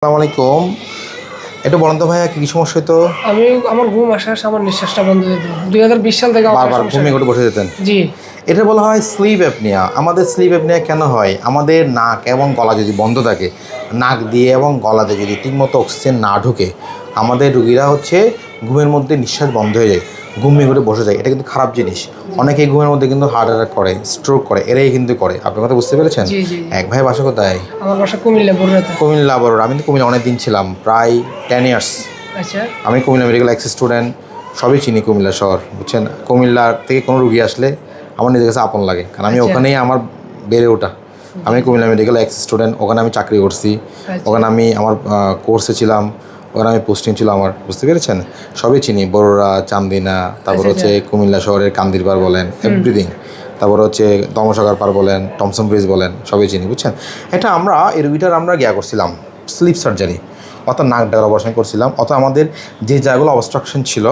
আসসালামু আলাইকুম। একটু বলেন তো ভাইয়া কি সমস্যা হতো? আমার ঘুম আসার আমার নিঃশ্বাসটা বন্ধ হয়ে যেত 2020 সাল থেকে বারবার ঘুমিয়ে ঘটে বসে যেতেন? জি। এটা বলা হয় স্লিপ অ্যাপনিয়া। আমাদের স্লিপ অ্যাপনিয়া কেন হয়? আমাদের নাক এবং গলা যদি বন্ধ থাকে, নাক দিয়ে এবং গলাতে যদি ঠিকমতো অক্সিজেন না ঢুকে, আমাদের রুগীরা ঘুমের মধ্যে নিঃশ্বাস বন্ধ হয়ে যায়, ঘুমিয়ে ঘটে বসে যায়। এটা কিন্তু খারাপ জিনিস। অনেকেই ঘুমের মধ্যে কিন্তু হার্ট অ্যাটাক করে, স্ট্রোক করে, এরাই কিন্তু করে। আপনার কথা বুঝতে পেরেছেন? জি জি। এক ভাই বাসা কোথায়? আমার বাসা কুমিল্লা বড়ুয়াতে। কুমিল্লা বড়ুয়া। আমি তো কুমিল্লা অনেক দিন ছিলাম, প্রায় 10 ইয়ার্স। আচ্ছা। আমি কুমিল্লা মেডিকেল অ্যাক্সেস স্টুডেন্ট, সবই চিনি কুমিল্লা শহর, বুঝছেন। কুমিল্লার থেকে কোনো রুগী আসলে আমার নিজের কাছে আপন লাগে, কারণ আমি ওখানেই আমার বেড়ে ওঠা। আমি কুমিল্লা মেডিকেল অ্যাক্সেস স্টুডেন্ট, ওখানে আমি চাকরি করছি, ওখানে আমি আমার কোর্সে ছিলাম, ওখানে আমি পোস্টিং ছিল আমার, বুঝতে পেরেছেন। সবই চিনি, বড়রা, চান্দিনা, তারপর কুমিল্লা শহরের কান্দিরপাড় বলেন, এভরিথিং। তারপর দমসাগর পার বলেন, টমসন ব্রিজ বলেন, সবই চিনি, বুঝছেন। এটা আমরা এই রুগীটার আমরা করছিলাম স্লিপ সার্জারি, অর্থাৎ নাক ডাকার অপারেশন করছিলাম। অর্থাৎ আমাদের যে জায়গাগুলো অবস্ট্রাকশন ছিল,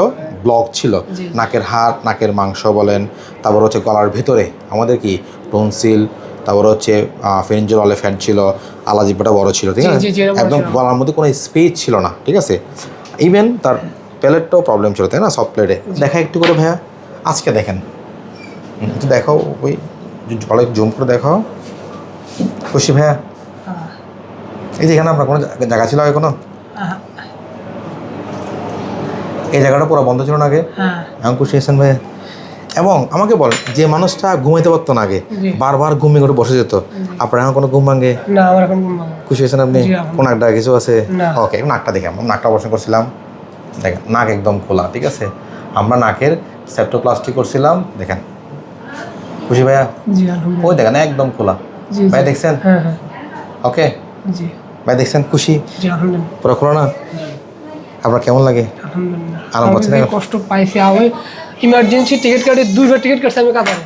ব্লক ছিল, নাকের হাড়, নাকের মাংস বলেন, তারপর গলার ভেতরে আমাদের কি টনসিল, তারপর ফেরিঞ্জিয়াল এলিফ্যান্ট ছিল, আলাজিব্বাটা বড় ছিল, ঠিক আছে, একদম গলার মধ্যে কোনো স্পেস ছিল না, ঠিক আছে। ইভেন তার প্লেটটাও প্রবলেম ছিল, তাই না, সব প্লেটে। দেখা একটু করে ভাইয়া, আজকে দেখেন, একটু দেখাও, ওই ভালো জুম করে দেখাও। খুশি ভাইয়া? এই যে এখানে আপনার কোনো জায়গা ছিল আগে কোনো? এই জায়গাটা পুরো বন্ধ ছিল না আগে? এখন খুশি হয়েছেন ভাইয়া? এবং আমাকে বল, যে মানুষটা ঘুমাইতে পারতো না আগে, বারবার ঘুমিয়ে করে বসে যেত, আপনার এখন কোনো ঘুম ভাঙে? না, আমার এখন ঘুম ভাঙে। খুশি হয়েছেন আপনি? কোন একটা কিছু আছে? ওকে, নাকটা দেখে, নাকটা অপারেশন করছিলাম, দেখেন নাক একদম খোলা, ঠিক আছে। আমরা নাকের সেপ্টোপ্লাস্টি করছিলাম, দেখেন। খুশি ভাইয়া? ওই দেখেন একদম খোলা ভাই, দেখছেন? ওকে ভাই, দেখছেন? খুশি? পুরো খোলা না? আপনার কেমন লাগে? আরাম পাচ্ছেন? কষ্ট পাইছি, আমি ইমার্জেন্সি টিকিট কাটে 2বার টিকিট কাটছি আমি কাতারে।